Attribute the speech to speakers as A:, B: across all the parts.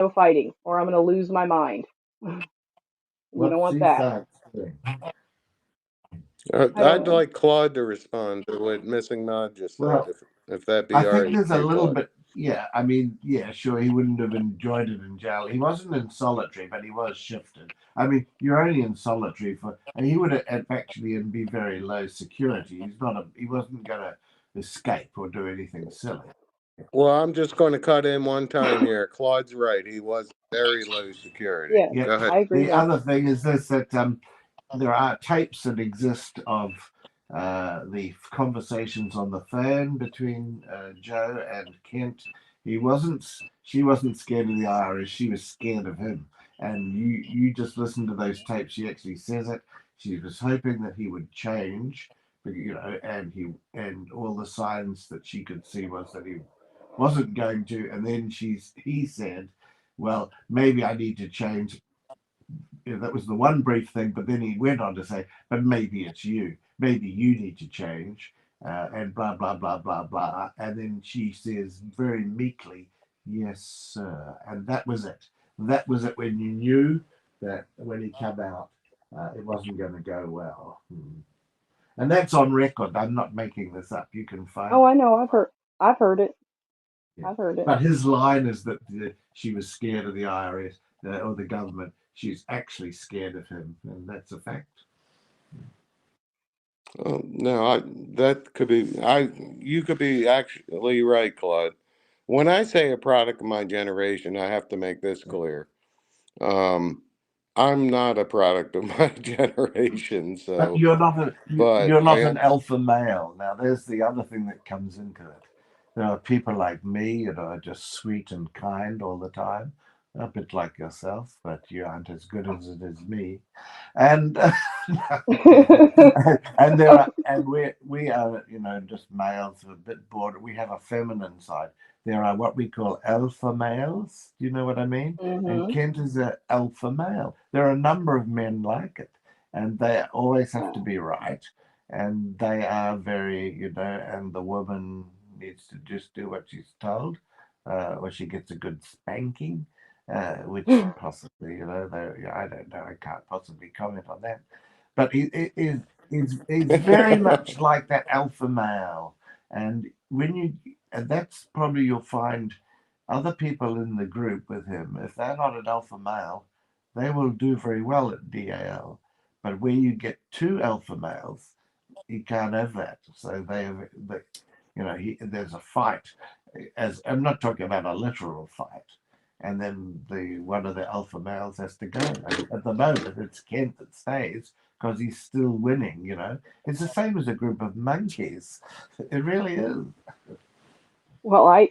A: no fighting, or I'm going to lose my mind. You don't
B: What's
A: want
B: he
A: that.
B: saying?
A: I don't
C: I'd
A: know.
C: like Claude to respond to what Missing Nod just said,
B: Well,
C: if that
B: I
C: be all
B: think
C: right
B: there's
C: with
B: a
C: you,
B: little
C: Claude.
B: bit, yeah. I mean, yeah, sure, he wouldn't have enjoyed it in jail. He wasn't in solitary, but he was shifted. I mean, you're only in solitary for, and he would have actually be very low security. He wasn't going to escape or do anything silly.
C: Well, I'm just going to cut in one time here. Claude's right. He was very low security.
A: Yeah,
B: Yeah.
C: Go ahead.
A: I agree
B: The
A: there.
B: other thing is this that there are tapes that exist of the conversations on the phone between Joe and Kent. She wasn't scared of the IRS. She was scared of him. And you just listen to those tapes. She actually says it. She was hoping that he would change, and all the signs that she could see was that he wasn't going to. And then he said, "Well, maybe I need to change." That was the one brief thing, but then he went on to say, but maybe it's you. Maybe you need to change, and blah, blah, blah, blah, blah. And then she says very meekly, yes, sir. And that was it. That was it when you knew that when he came out, it wasn't going to go well. And that's on record. I'm not making this up. You can find
A: Oh, I
B: it.
A: know. I've heard it.
B: Yeah.
A: I've heard it.
B: But his line is that she was scared of the IRS or the government. She's actually scared of him, and that's a fact.
C: No, that could be. You could be actually right, Claude. When I say a product of my generation, I have to make this clear. Um, I'm not a product of my generation,
B: But
C: so, but
B: you're
C: I
B: not an
C: am.
B: alpha male. Now, there's the other thing that comes into it. There are people like me that are just sweet and kind all the time, a bit like yourself, but you aren't as good as it is me. And and there are and we are just males a bit bored. We have a feminine side. There are what we call alpha males. Do you know what I mean? And
A: Mhm.
B: Kent is an alpha male. There are a number of men like it, and they always have to be right, and they are very and the woman needs to just do what she's told, or she gets a good spanking. Which possibly, I don't know. I can't possibly comment on that, but he's very much like that alpha male. And and that's probably you'll find other people in the group with him, if they're not an alpha male, they will do very well at DAL. But where you get two alpha males, you can't have that. So there's a fight. As I'm not talking about a literal fight, and then the one of the alpha males has to go. And at the moment, it's Kent that stays because he's still winning. It's the same as a group of monkeys. It really is.
A: Well, I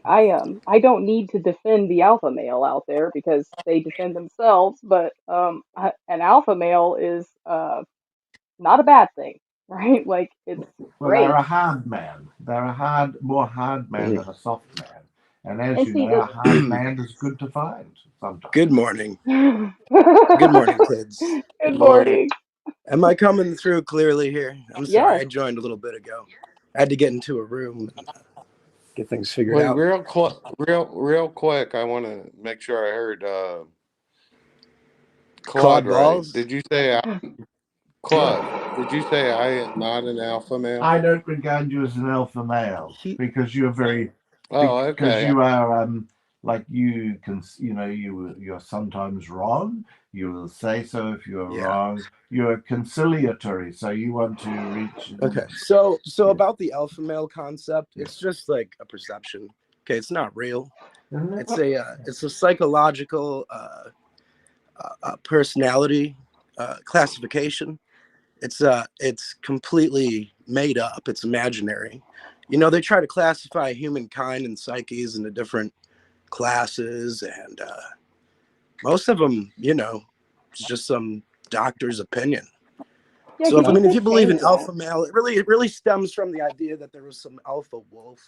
A: don't need to defend the alpha male out there because they defend themselves, but an alpha male is not a bad thing, right? Like it's
B: Well, they're
A: great.
B: a hard man. They're more hard man than a soft man. And as
A: And
B: you
A: see
B: know, a
A: the
B: hard man is good to find
D: Good
B: sometimes.
D: morning.
A: Good
D: Good morning, kids.
C: Good morning.
A: morning.
D: Am I coming through clearly here? I'm sorry,
A: Yes.
D: I joined a little bit ago. I had to get into a room and get things figured
C: Wait,
D: out.
C: real quick. I want to make sure I heard Claude
D: Claude
C: right.
D: Balls?
C: Did you say Claude? Did you say I am not an alpha male?
B: I don't regard you as an alpha male
D: He,
B: because
C: Oh,
B: because
C: okay.
B: you are like you can you're sometimes wrong. You will say so if you're
D: yeah.
B: wrong. You're conciliatory, so you want to reach.
D: Okay. So
B: Yeah.
D: about the alpha male concept, it's just like a perception. Okay, it's not real.
B: Isn't it?
D: It's a psychological personality classification. It's completely made up. It's imaginary. They try to classify humankind and psyches into different classes, and most of them, it's just some doctor's opinion.
A: Yeah,
D: So
A: because
D: if I
A: you
D: mean, if
A: could
D: you believe
A: change
D: in
A: that.
D: alpha male, it really stems from the idea that there was some alpha wolf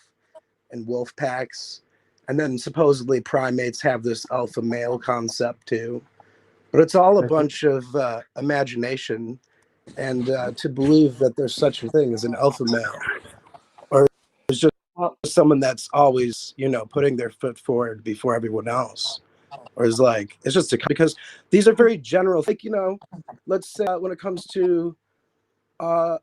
D: and wolf packs, and then supposedly primates have this alpha male concept too. But it's all a bunch of imagination, and to believe that there's such a thing as an alpha male, or it's just
A: Well,
D: someone that's always, putting their foot forward before everyone else. or is like it's just because these are very general. Like let's say when it comes to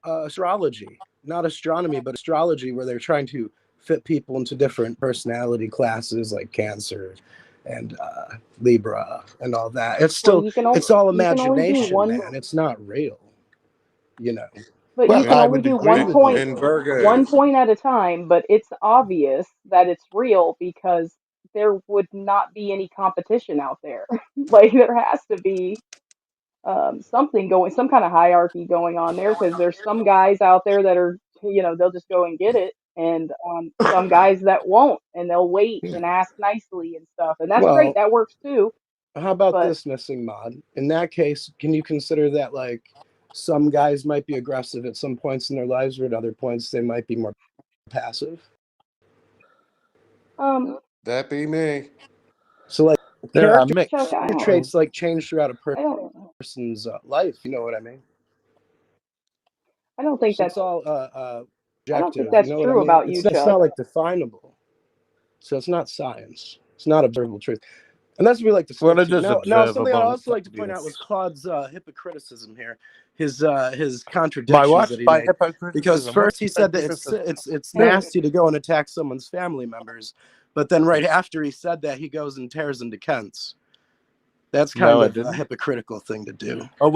D: astrology, not astronomy, but astrology, where they're trying to fit people into different personality classes like Cancer and Libra and all that. It's
A: Well,
D: still it's all
A: you can only do
D: imagination,
A: one,
D: man. It's not real, you know.
A: but you
B: Well,
A: can
B: I
A: only
B: would
A: do
B: agree with you.
C: And
A: one
C: Virgos.
A: point at a time. But it's obvious that it's real because there would not be any competition out there. Like there has to be something going, some kind of hierarchy going on there, because there's some guys out there that are, they'll just go and get it, and some guys that won't, and they'll wait and ask nicely and stuff, and that's great.
D: Well,
A: That works too.
D: how about
A: But
D: this, missing mod? In that case, can you consider that like some guys might be aggressive at some points in their lives, or at other points they might be more passive?
C: That be me.
D: So like
B: There are
D: character
B: mixed.
A: Chuck, I don't,
D: traits like change throughout a
A: I don't,
D: person's life. You know what I mean?
A: I don't think
D: So it's
A: that's,
D: all
A: I don't think
D: objective. You
A: that's
D: know what I
A: true
D: mean?
A: about you,
D: It's
A: Chuck.
D: not like definable. So it's not science. It's not observable truth. And that's what we like to
B: Well,
D: stick
B: it
D: to.
B: is
D: Now, something I'd
B: observable.
D: also like to point out was Claude's hypocriticism here, his
B: My
D: contradictions
B: what?
D: that he
B: My
D: made. Because
B: hypocriticism. What's
D: first he said that
B: hypocriticism?
D: it's
A: No,
D: nasty to go and attack someone's family members, but then right after he said that, he goes and tears into Kent's. That's
B: No,
D: kind
B: I
D: of a
B: didn't.
D: hypocritical thing to do.
B: Oh,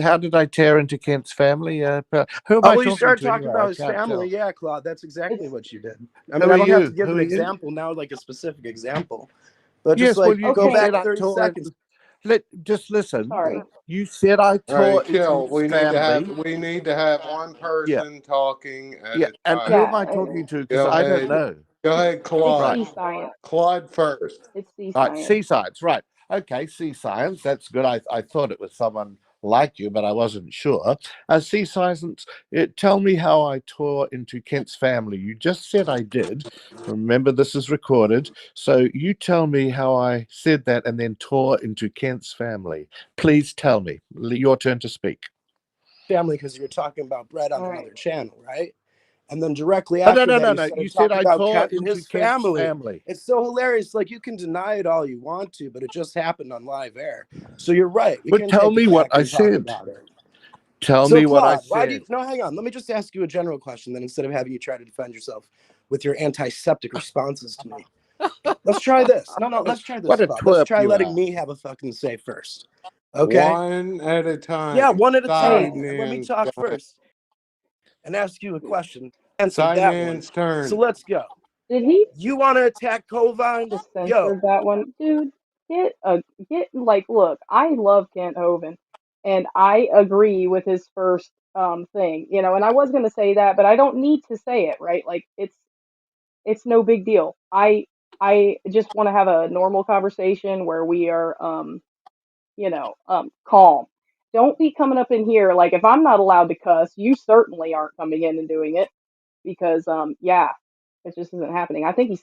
B: how did I tear into Kent's family? Who am I
D: Oh, well, you
B: talking
D: started
B: to
D: talking
B: anyway? I
D: about his
B: can't
D: family.
B: tell.
D: Yeah, Claude, that's exactly
A: it's
D: what you did. I mean,
B: Who
D: I
B: are
D: don't have to
B: you?
D: give
B: Who
D: an
B: are you?
D: example now, like a specific example, but just
B: Yes, well,
D: like
B: you,
D: go
B: you
A: okay.
D: back
B: said I
D: 30
B: tore.
D: seconds.
B: Just listen.
A: Sorry.
B: You said I
C: All
B: tore
C: right,
B: into
C: chill.
B: his family.
C: We need to have one
B: Yeah,
C: person talking at
B: yeah.
C: a
B: And
C: time.
B: who
A: Yeah,
B: am I talking to? Because
C: Go
B: I don't
C: ahead.
B: know.
C: Go ahead,
A: it's
B: Right.
A: C
C: Claude.
A: science.
C: Claude first.
A: It's C
B: Right,
A: science.
B: sea science, right. Okay, sea science, that's good. I thought it was someone like you, but I wasn't sure. Sea science, tell me how I tore into Kent's family. You just said I did. Remember, this is recorded. So you tell me how I said that and then tore into Kent's family. Please tell me. Your turn to speak.
D: Family, because you were talking about Brett on
A: All right.
D: another channel, right? And then directly
B: Oh, no,
D: after
B: no,
D: that,
B: no,
D: he
B: no. You
D: started
B: said
D: talking
B: I
D: about
B: tore
D: Kent and
B: into
D: his
B: Kent's
D: family.
B: family.
D: It's so hilarious. Like, you can deny it all you want to, but it just happened on live air. So you're right. We
B: But
D: can
B: tell
D: take
B: me
D: it
B: what
D: back
B: I
D: and talk
B: said.
D: about it.
B: Tell
D: So,
B: me what I
D: Claude, why do you...
B: said.
D: No, hang on. Let me just ask you a general question then, instead of having you try to defend yourself with your antiseptic responses to me. Let's try this. No, let's try this,
B: What a
D: Claude. Let's
B: twerp
D: try
B: you
D: letting
B: are.
D: me have a fucking say first. Okay?
C: One at a time.
D: Yeah, one at a time.
A: Hey,
D: Let me
C: Sideman's
D: talk
C: go ahead.
D: first and ask you a question. Answer that one.
C: Sideman's turn.
D: So let's go.
A: did he
D: You want to attack Covine?
A: just
D: Yo,
A: censored that one? Dude, like, look, I love Kent Hovind, and I agree with his first thing, and I was gonna say that, but I don't need to say it, right? Like it's no big deal. I just want to have a normal conversation where we are calm. Don't be coming up in here like, if I'm not allowed to cuss, you certainly aren't coming in and doing it, because yeah, it just isn't happening. I think he